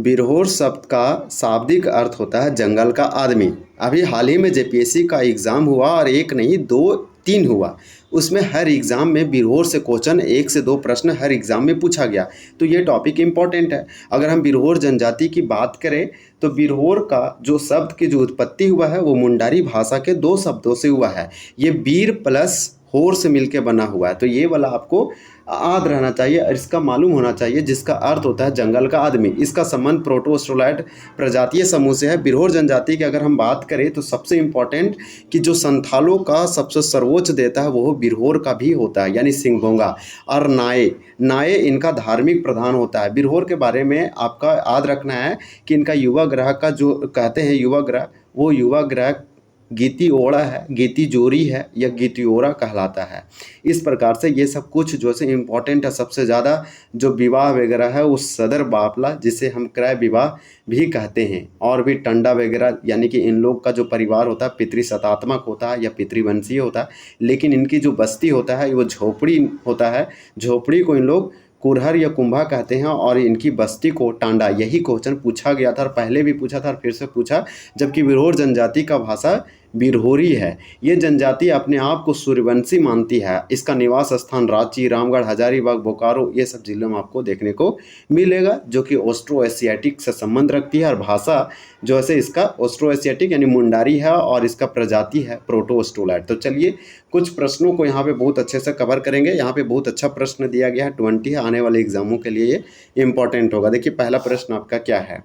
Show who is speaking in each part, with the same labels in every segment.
Speaker 1: बिरहोर शब्द का शाब्दिक अर्थ होता है जंगल का आदमी। अभी हाल ही में जेपीएससी का एग्ज़ाम हुआ और एक नहीं दो तीन हुआ। उसमें हर एग्ज़ाम में बिरहोर से क्वेश्चन 1 से 2 प्रश्न हर एग्ज़ाम में पूछा गया। तो ये टॉपिक इम्पॉर्टेंट है। अगर हम बिरहोर जनजाति की बात करें तो बिरहोर का जो शब्द की जो उत्पत्ति हुआ है वो मुंडारी भाषा के 2 शब्दों से हुआ है। ये बीर प्लस होर से मिलके बना हुआ है। तो ये वाला आपको याद रहना चाहिए और इसका मालूम होना चाहिए, जिसका अर्थ होता है जंगल का आदमी। इसका संबंध प्रोटोस्टोलाइट प्रजातीय समूह से है। बिरहोर जनजाति की अगर हम बात करें तो सबसे इम्पॉर्टेंट कि जो संथालों का सबसे सर्वोच्च देता है वो बिरहोर का भी होता है, यानी सिंहभोंगा। और नाये नाये इनका धार्मिक प्रधान होता है। बिरहोर के बारे में आपका याद रखना है कि इनका युवा ग्रह का जो कहते हैं युवा ग्रह, वो युवा ग्रह गीतिओड़ा है, गीतिजोरी है या गीतिओरा कहलाता है। इस प्रकार से ये सब कुछ जो से इम्पोर्टेंट है। सबसे ज़्यादा जो विवाह वगैरह है वो सदर बापला, जिसे हम क्रय विवाह भी कहते हैं, और भी टंडा वगैरह, यानी कि इन लोग का जो परिवार होता है पितृसत्तात्मक होता है या पितृवंशीय होता है। लेकिन इनकी जो बस्ती होता है वो झोपड़ी होता है। झोपड़ी को इन लोग कुरहर या कुंभा कहते हैं और इनकी बस्ती को टांडा। यही क्वेश्चन पूछा गया था और पहले भी पूछा था और फिर से पूछा। जबकि बिरहोर जनजाति का भाषा बिरहोरी है। ये जनजाति अपने आप को सूर्यवंशी मानती है। इसका निवास स्थान रांची, रामगढ़, हजारीबाग, बोकारो ये सब जिलों में आपको देखने को मिलेगा, जो कि ऑस्ट्रो एशियाटिक से संबंध रखती है। और भाषा जो है इसका ऑस्ट्रो एशियाटिक यानी मुंडारी है और इसका प्रजाति है प्रोटोस्टोलाइट। तो चलिए कुछ प्रश्नों को यहाँ पे बहुत अच्छे से कवर करेंगे। यहाँ पे बहुत अच्छा प्रश्न दिया गया है, 20 है, आने वाले एग्जामों के लिए ये इंपॉर्टेंट होगा। देखिए पहला प्रश्न आपका क्या है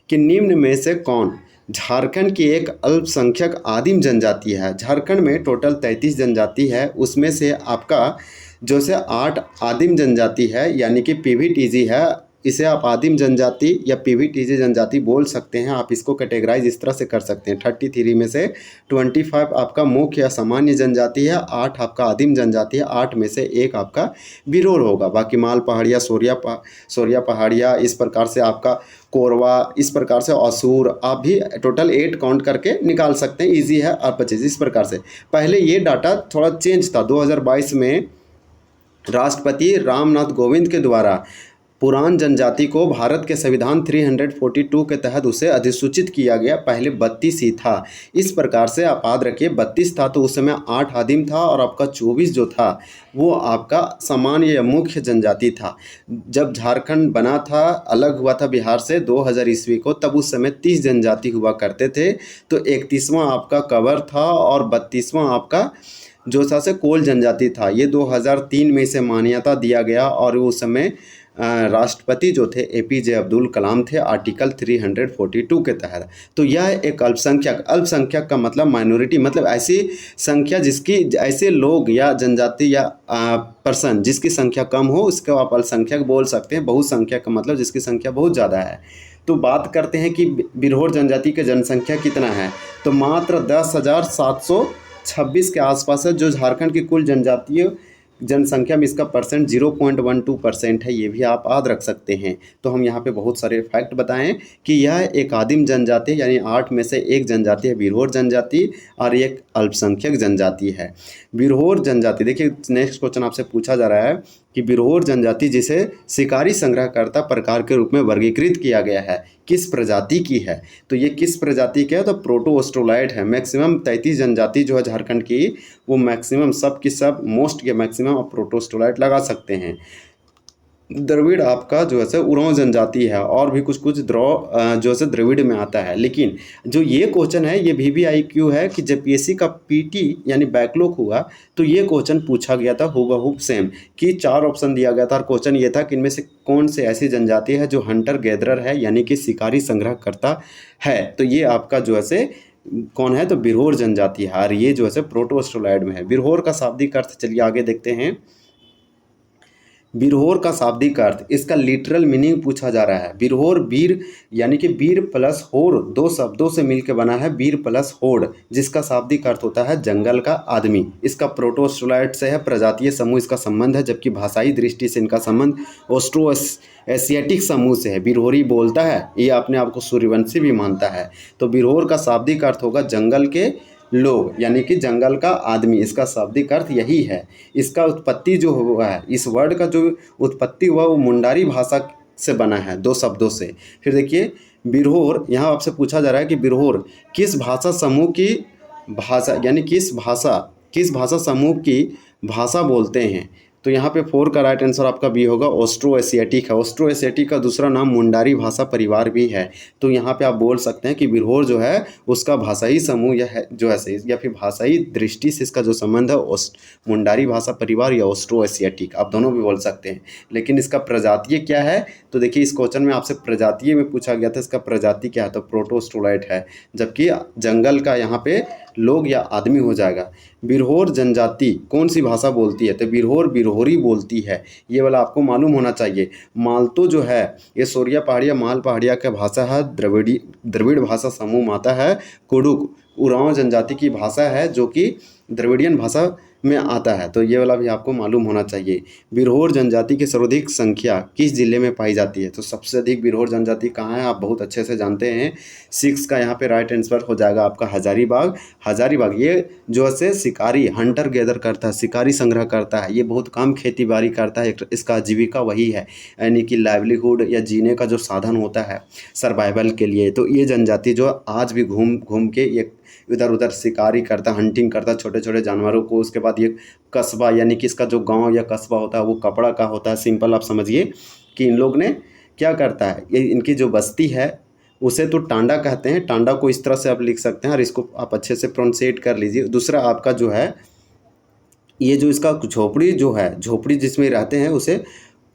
Speaker 1: कि निम्न में से कौन झारखंड की एक अल्पसंख्यक आदिम जनजाति है। झारखंड में टोटल 33 जनजाति है, उसमें से आपका जो से 8 आदिम जनजाति है, यानी कि पीवीटीजी है। इसे आप आदिम जनजाति या पीवीटीजी जनजाति बोल सकते हैं। आप इसको कैटेगराइज इस तरह से कर सकते हैं। 33 में से 25 आपका मुख्य या सामान्य जनजाति है, 8 आपका आदिम जनजाति है, 8 में से 1 आपका बिरहोर होगा। बाकी माल पहाड़िया, सोरिया पहाड़िया, इस प्रकार से आपका कोरवा, इस प्रकार से असुर, आप भी टोटल 8 काउंट करके निकाल सकते हैं। ईजी है और 25 इस प्रकार से। पहले ये डाटा थोड़ा चेंज था। 2022 में राष्ट्रपति रामनाथ कोविंद के द्वारा पुरान जनजाति को भारत के संविधान 342 के तहत उसे अधिसूचित किया गया। पहले 32 ही था। इस प्रकार से आप याद रखिए 32 था तो उस समय 8 आदिम था और आपका 24 जो था वो आपका सामान्य या मुख्य जनजाति था। जब झारखंड बना था, अलग हुआ था बिहार से 2000 ईस्वी को, तब उस समय 30 जनजाति हुआ करते थे। तो 31वां आपका कवर था और 32वां आपका जो था से कोल जनजाति था। ये 2003 में इसे मान्यता दिया गया और उस समय राष्ट्रपति जो थे एपीजे अब्दुल कलाम थे, आर्टिकल 342 के तहत। तो यह एक अल्पसंख्यक का मतलब माइनॉरिटी, मतलब ऐसी संख्या जिसकी, ऐसे लोग या जनजाति या पर्सन जिसकी संख्या कम हो उसको आप अल्पसंख्यक बोल सकते हैं। बहुसंख्यक का मतलब जिसकी संख्या बहुत ज़्यादा है। तो बात करते हैं कि बिरहोर जनजाति की जनसंख्या कितना है, तो मात्र 10,726 के आसपास है, जो झारखंड की कुल जनजातीय जनसंख्या में इसका परसेंट 0.12% है। ये भी आप याद रख सकते हैं। तो हम यहाँ पे बहुत सारे फैक्ट बताएं कि यह एक आदिम जनजाति यानी 8 में से 1 जनजाति है बिरहोर जनजाति और एक अल्पसंख्यक जनजाति है। बिरहोर जनजाति, देखिए नेक्स्ट क्वेश्चन आपसे पूछा जा रहा है कि बिरहोर जनजाति जिसे शिकारी संग्रहकर्ता प्रकार के रूप में वर्गीकृत किया गया है, किस प्रजाति की है। तो ये किस प्रजाति की है, तो प्रोटोस्टोलाइट है। मैक्सिमम 33 जनजाति जो है झारखंड की, वो मैक्सिमम सब की सब, मोस्ट के मैक्सिमम आप प्रोटोस्टोलाइट लगा सकते हैं। द्रविड़ आपका जो है उरांव जनजाति है और भी कुछ जो है द्रविड़ में आता है। लेकिन जो ये क्वेश्चन है ये VVIQ है कि जब पीएससी का पीटी यानी बैकलॉग हुआ तो ये क्वेश्चन पूछा गया था हूबहू सेम, कि 4 ऑप्शन दिया गया था और क्वेश्चन ये था कि इनमें से कौन से ऐसी जनजाति है जो हंटर गैदरर है, यानी कि शिकारी संग्रह करता है। तो ये आपका जो है कौन है, तो बिरहोर जनजाति है और ये जो है प्रोटोस्टोलाइड में है। बिरहोर का शाब्दिक अर्थ चलिए आगे देखते हैं। बिरहोर का शाब्दिक अर्थ, इसका लिटरल मीनिंग पूछा जा रहा है। बिरहोर बीर यानी कि बीर प्लस होर 2 शब्दों से मिलकर बना है, बीर प्लस होड़, जिसका शाब्दिक अर्थ होता है जंगल का आदमी। इसका प्रोटोस्टोलाइट से है, प्रजातीय समूह इसका संबंध है, जबकि भाषाई दृष्टि से इनका संबंध ऑस्ट्रो एशियाटिक समूह से है। बिरहोरी बोलता है, ये अपने आप को सूर्यवंशी भी मानता है। तो बिरहोर का शाब्दिक अर्थ होगा जंगल के लोग, यानी कि जंगल का आदमी। इसका शाब्दिक अर्थ यही है। इसका उत्पत्ति जो हुआ है, इस वर्ड का जो उत्पत्ति हुआ वो मुंडारी भाषा से बना है, 2 शब्दों से। फिर देखिए बिरहोर, यहाँ आपसे पूछा जा रहा है कि बिरहोर किस भाषा समूह की भाषा, यानी किस भाषा समूह की भाषा बोलते हैं। तो यहाँ पे 4 का राइट आंसर आपका बी होगा, ऑस्ट्रो एशियाटिक है। ऑस्ट्रो एशियाटिक का दूसरा नाम मुंडारी भाषा परिवार भी है। तो यहाँ पे आप बोल सकते हैं कि बिरहोर जो है उसका भाषाई समूह या है जो है या फिर भाषाई दृष्टि से इसका जो संबंध है मुंडारी भाषा परिवार या ऑस्ट्रो एशियाटिक, आप दोनों भी बोल सकते हैं। लेकिन इसका प्रजातीय क्या है, तो देखिए इस क्वेश्चन में आपसे प्रजातीय में पूछा गया था, इसका प्रजाति क्या है, तो प्रोटोस्टोलाइट है, जबकि जंगल का यहाँ पे लोग या आदमी हो जाएगा। बिरहोर जनजाति कौन सी भाषा बोलती है, तो बिरहोर बिरहोरी बोलती है, ये वाला आपको मालूम होना चाहिए। मालतो जो है ये सोरिया पहाड़िया माल पहाड़िया का भाषा है, द्रविड़ भाषा समूह माता है। कुडुक उरांव जनजाति की भाषा है जो कि द्रविडियन भाषा में आता है, तो ये वाला भी आपको मालूम होना चाहिए। बिरहोर जनजाति की सर्वाधिक संख्या किस जिले में पाई जाती है, तो सबसे अधिक बिरहोर जनजाति कहाँ है आप बहुत अच्छे से जानते हैं। 6 का यहाँ पे राइट आंसर हो जाएगा आपका हजारीबाग। हजारीबाग ये जो है शिकारी हंटर गैदर करता है, शिकारी संग्रह करता है, ये बहुत कम खेती बाड़ी करता है, इसका आजीविका वही है, यानी कि लाइवलीहुड या जीने का जो साधन होता है सर्वाइवल के लिए। तो ये जनजाति जो आज भी घूम घूम के ये इधर उधर शिकारी करता, हंटिंग करता छोटे छोटे जानवरों को। उसके बाद ये कस्बा, यानी कि इसका जो गांव या कस्बा होता है वो कपड़ा का होता है। सिंपल आप समझिए कि इन लोग ने क्या करता है, ये इनकी जो बस्ती है उसे तो टांडा कहते हैं। टांडा को इस तरह से आप लिख सकते हैं और इसको आप अच्छे से प्रोनाउंसिएट कर लीजिए। दूसरा आपका जो है ये जो इसका झोपड़ी जो है, झोपड़ी जिसमें रहते हैं उसे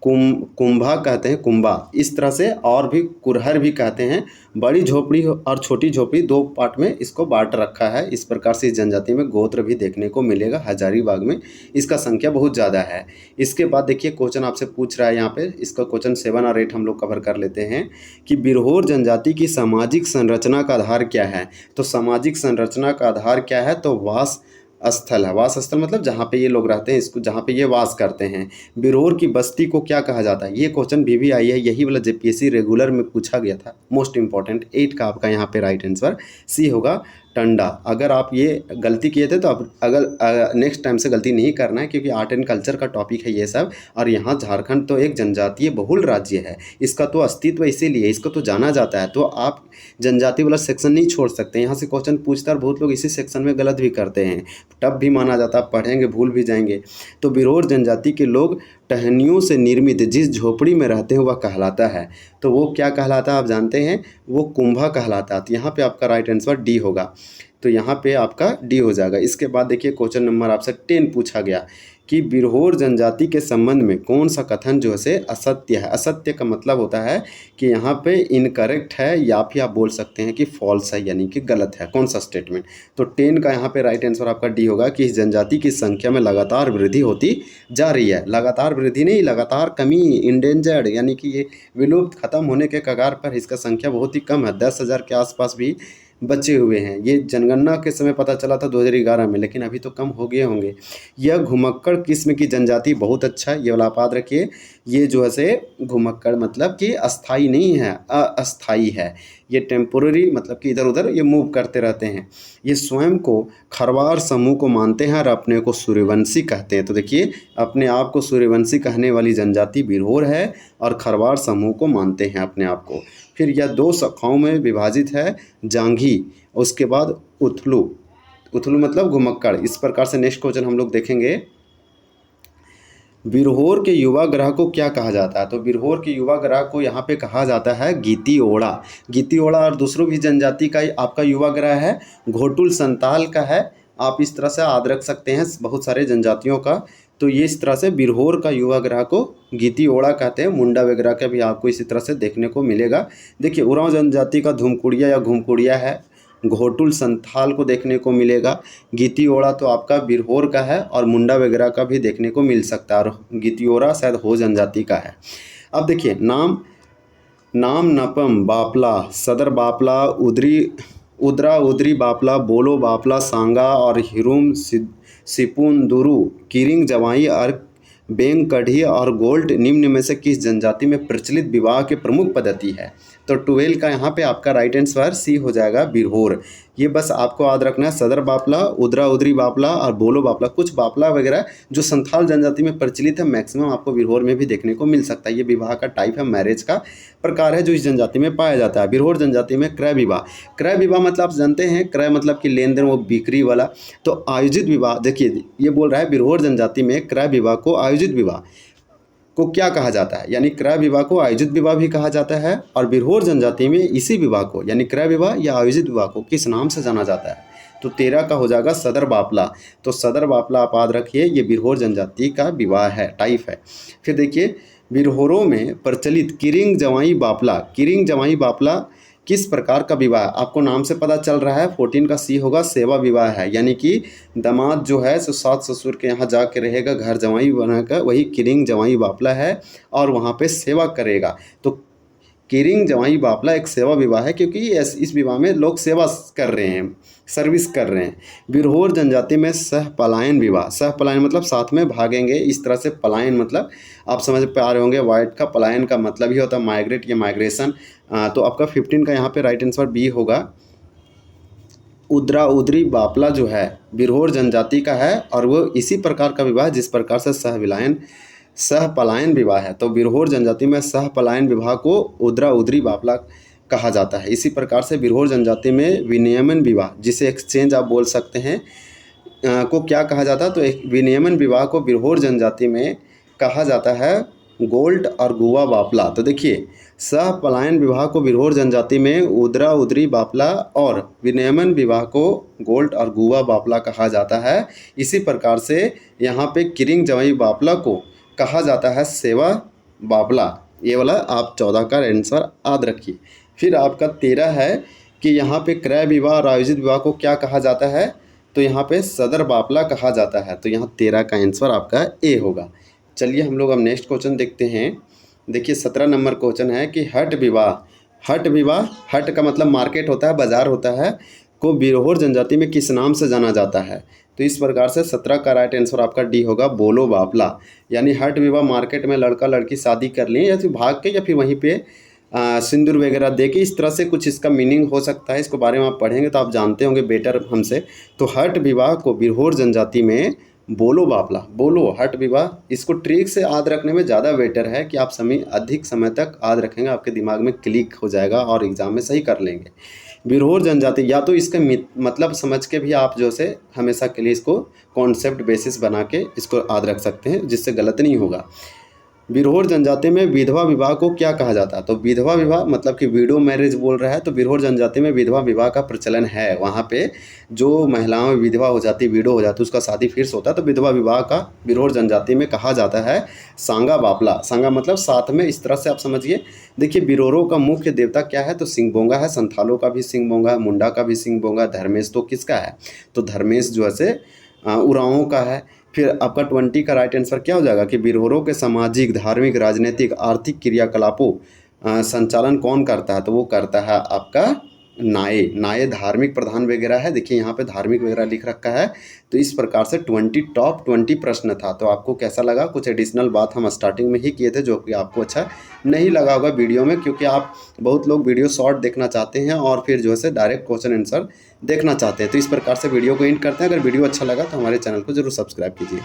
Speaker 1: कुंभा कहते हैं, कुंभा इस तरह से, और भी कुरहर भी कहते हैं। बड़ी झोपड़ी और छोटी झोपड़ी 2 पार्ट में इसको बांट रखा है। इस प्रकार से इस जनजाति में गोत्र भी देखने को मिलेगा हजारीबाग में, इसका संख्या बहुत ज़्यादा है। इसके बाद देखिए क्वेश्चन आपसे पूछ रहा है यहाँ पे, इसका क्वेश्चन 7 और 8 हम लोग कवर कर लेते हैं कि बिरहोर जनजाति की सामाजिक संरचना का आधार क्या है। तो सामाजिक संरचना का आधार क्या है, तो वास स्थल है। वास स्थल मतलब जहाँ पे ये लोग रहते हैं, इसको जहाँ पे ये वास करते हैं। बिरहोर की बस्ती को क्या कहा जाता है, ये क्वेश्चन भी आई है, यही वाला जेपीएससी रेगुलर में पूछा गया था। मोस्ट इंपॉर्टेंट 8 का आपका यहाँ पे राइट आंसर सी होगा, टंडा। अगर आप ये गलती किए थे तो अब अगर नेक्स्ट टाइम से गलती नहीं करना है, क्योंकि आर्ट एंड कल्चर का टॉपिक है ये सब। और यहाँ झारखंड तो एक जनजातीय बहुल राज्य है, इसका तो अस्तित्व इसीलिए इसको तो जाना जाता है। तो आप जनजाति वाला सेक्शन नहीं छोड़ सकते, यहाँ से क्वेश्चन पूछता है, बहुत लोग इसी सेक्शन में गलत भी करते हैं। टफ भी माना जाता है, पढ़ेंगे भूल भी जाएंगे। तो बिरहोर जनजाति के लोग टहनियों से निर्मित जिस झोपड़ी में रहते हैं वह कहलाता है। तो वो क्या कहलाता है आप जानते हैं, वो कुंभा कहलाता है। तो यहाँ पे आपका राइट आंसर डी होगा, तो यहाँ पे आपका डी हो जाएगा। इसके बाद देखिए क्वेश्चन नंबर आपसे 10 पूछा गया कि बिरहोर जनजाति के संबंध में कौन सा कथन जो है असत्य है। असत्य का मतलब होता है कि यहाँ पे इनकरेक्ट है, या फिर आप बोल सकते हैं कि फॉल्स है, यानी कि गलत है, कौन सा स्टेटमेंट। तो 10 का यहाँ पे राइट आंसर आपका डी होगा कि इस जनजाति की संख्या में लगातार वृद्धि होती जा रही है। लगातार वृद्धि नहीं, लगातार कमी, इंडेंजर्ड, यानी कि ये विलुप्त खत्म होने के कगार पर, इसका संख्या बहुत ही कम है। 10,000 के आसपास भी बचे हुए हैं। ये जनगणना के समय पता चला था 2011 में, लेकिन अभी तो कम हो गए होंगे। यह घुमक्कड़ किस्म की जनजाति बहुत अच्छा, ये वाला आप याद रखिए। ये जो है से घुमक्कड़ मतलब कि अस्थाई नहीं है, अस्थाई है। ये टेम्पोररी मतलब कि इधर उधर ये मूव करते रहते हैं। ये स्वयं को खरवार समूह को मानते हैं और अपने को सूर्यवंशी कहते हैं। तो देखिए अपने आप को सूर्यवंशी कहने वाली जनजाति बिरहोर है और खरवार समूह को मानते हैं अपने आप को। फिर यह 2 शाखाओं में विभाजित है, जांघी, उसके बाद उथलू। उथलू मतलब घुमक्कड़। इस प्रकार से नेक्स्ट क्वेश्चन हम लोग देखेंगे, बिरहोर के युवा ग्रह को क्या कहा जाता है। तो बिरहोर के युवा ग्रह को यहाँ पे कहा जाता है गीती ओड़ा। गीती ओड़ा और दूसरों भी जनजाति का आपका युवा ग्रह है, घोटुल संताल का है। आप इस तरह से याद रख सकते हैं बहुत सारे जनजातियों का। तो ये इस तरह से बिरहोर का युवा ग्रह को गीती ओड़ा कहते हैं। मुंडा वगैरह का भी आपको इसी तरह से देखने को मिलेगा। देखिए उरांव जनजाति का धुमकुड़िया या घुमकुड़िया है, घोटुल संथाल को देखने को मिलेगा। गीती ओड़ा तो आपका बिरहोर का है और मुंडा वगैरह का भी देखने को मिल सकता है, और गीती ओड़ा शायद हो जनजाति का है। अब देखिए नाम नपम बापला, सदर बापला, उदरा उदरी बापला, बोलो बापला, सांगा और हिरुम सिपुंदुरु, किरिंग जवाई और बेंग कढ़ी और गोल्ड निम्न में से किस जनजाति में प्रचलित विवाह के प्रमुख पद्धति है। तो 12 का यहाँ पे आपका राइट आंसर सी हो जाएगा, बिरहोर। ये बस आपको याद रखना है। सदर बापला, उदरा उदरी बापला और बोलो बापला, कुछ बापला वगैरह जो संथाल जनजाति में प्रचलित है, मैक्सिमम आपको बिरहोर में भी देखने को मिल सकता है। ये विवाह का टाइप है, मैरिज का प्रकार है जो इस जनजाति में पाया जाता है। बिरहोर जनजाति में क्रय विवाह, क्रय विवाह मतलब आप जानते हैं, क्रय मतलब कि लेन देन, वो बिक्री वाला। तो आयोजित विवाह, देखिए ये बोल रहा है बिरहोर जनजाति में क्रय विवाह को आयोजित विवाह को क्या कहा जाता है, यानी क्रय विवाह को आयोजित विवाह भी कहा जाता है। और बिरहोर जनजाति में इसी विवाह को, यानी क्रय विवाह या आयोजित विवाह को किस नाम से जाना जाता है? तो 13 का हो जाएगा सदर बापला। तो सदर बापला आप याद रखिए, ये बिरहोर जनजाति का विवाह है, टाइप है। फिर देखिए बिरहोरों में प्रचलित किरिंग जवाई बापला, किरिंग जवाई बापला किस प्रकार का विवाह? आपको नाम से पता चल रहा है, 14 का सी होगा, सेवा विवाह है। यानी कि दामाद जो है सो सास ससुर के यहाँ जाके रहेगा, घर जवाई बनाकर, वही किरिंग जवाई बापला है और वहाँ पे सेवा करेगा। तो किरिंग जवाई बापला एक सेवा विवाह है, क्योंकि इस विवाह में लोग सेवा कर रहे हैं, सर्विस कर रहे हैं। बिरहोर जनजाति में सह पलायन विवाह, सह पलायन मतलब साथ में भागेंगे, इस तरह से पलायन मतलब आप समझ पा रहे होंगे, वाइट का पलायन का मतलब ही होता है माइग्रेट या माइग्रेशन। तो आपका 15 का यहाँ पे राइट आंसर बी होगा। उदरा उदरी बापला जो है बिरहोर जनजाति का है और वो इसी प्रकार का विवाह जिस प्रकार से सह पलायन विवाह है। तो बिरहोर जनजाति में सह पलायन विवाह को उदरा उदरी बापला कहा जाता है। इसी प्रकार से बिरहोर जनजाति में विनियमन विवाह, जिसे एक्सचेंज आप बोल सकते हैं, को क्या कहा जाता है? तो एक विनियमन विवाह को बिरहोर जनजाति में कहा जाता है गोल्ट और गुवा बापला। तो देखिए सह पलायन विवाह को बिरहोर जनजाति में उदरा उदरी बापला और विनियमन विवाह को गोल्ट और गुवा बापला कहा जाता है। इसी प्रकार से यहाँ पे किरिंग जवाई बापला को कहा जाता है सेवा बापला। ये वाला आप 14 का आंसर याद रखिए। फिर आपका 13 है कि यहाँ पे क्रय विवाह और आयोजित विवाह को क्या कहा जाता है? तो यहाँ पे सदर बापला कहा जाता है। तो यहाँ 13 का आंसर आपका ए होगा। चलिए हम लोग अब नेक्स्ट क्वेश्चन देखते हैं। देखिए 17 नंबर क्वेश्चन है कि हट विवाह, हट विवाह, हट का मतलब मार्केट होता है, बाजार होता है, को बिरहोर जनजाति में किस नाम से जाना जाता है? तो इस प्रकार से 17 का राइट आंसर आपका डी होगा, बोलो बापला। यानी हट विवाह मार्केट में लड़का लड़की शादी कर लिए या फिर भाग के या फिर वहीं पे सिंदूर वगैरह दे के, इस तरह से कुछ इसका मीनिंग हो सकता है। इसके बारे में आप पढ़ेंगे तो आप जानते होंगे बेटर हमसे। तो हट विवाह को बिरहोर जनजाति में बोलो बापला, बोलो हट विवाह, इसको ट्रिक से याद रखने में ज़्यादा बेटर है कि आप अधिक समय तक याद रखेंगे, आपके दिमाग में क्लिक हो जाएगा और एग्ज़ाम में सही कर लेंगे। बिरहोर जनजाति, या तो इसका मतलब समझ के भी आप जो से हमेशा के लिए इसको कॉन्सेप्ट बेसिस बना के इसको याद रख सकते हैं, जिससे गलत नहीं होगा। बिरहोर जनजाति में विधवा विवाह को क्या कहा जाता है? तो विधवा विवाह मतलब कि विडो मैरिज बोल रहा है। तो बिरहोर जनजाति में विधवा विवाह का प्रचलन है। वहाँ पे जो महिलाओं विधवा हो जाती, विडो हो जाती, उसका शादी फिर से होता है। तो विधवा विवाह का बिरहोर जनजाति में कहा जाता है सांगा बापला। सांगा मतलब साथ में, इस तरह से आप समझिए। देखिए बिरहोरों का मुख्य देवता क्या है? तो सिंहबोंगा है, संथालों का भी सिंहबोंगा है, मुंडा का भी सिंहबोंगा, धर्मेश तो किसका है? तो धर्मेश जो है से उरांवों का है। फिर आपका 20 का राइट आंसर क्या हो जाएगा कि बिरहोरों के सामाजिक, धार्मिक, राजनीतिक, आर्थिक क्रियाकलापों संचालन कौन करता है? तो वो करता है आपका नाये। नाये धार्मिक प्रधान वगैरह है। देखिए यहाँ पे धार्मिक वगैरह लिख रखा है। तो इस प्रकार से टॉप 20 प्रश्न था। तो आपको कैसा लगा? कुछ एडिशनल बात हम स्टार्टिंग में ही किए थे जो कि आपको अच्छा नहीं लगा होगा वीडियो में, क्योंकि आप बहुत लोग वीडियो शॉर्ट देखना चाहते हैं और फिर जो है डायरेक्ट क्वेश्चन आंसर देखना चाहते हैं। तो इस प्रकार से वीडियो को एंड करते हैं। अगर वीडियो अच्छा लगा तो हमारे चैनल को जरूर सब्सक्राइब कीजिए।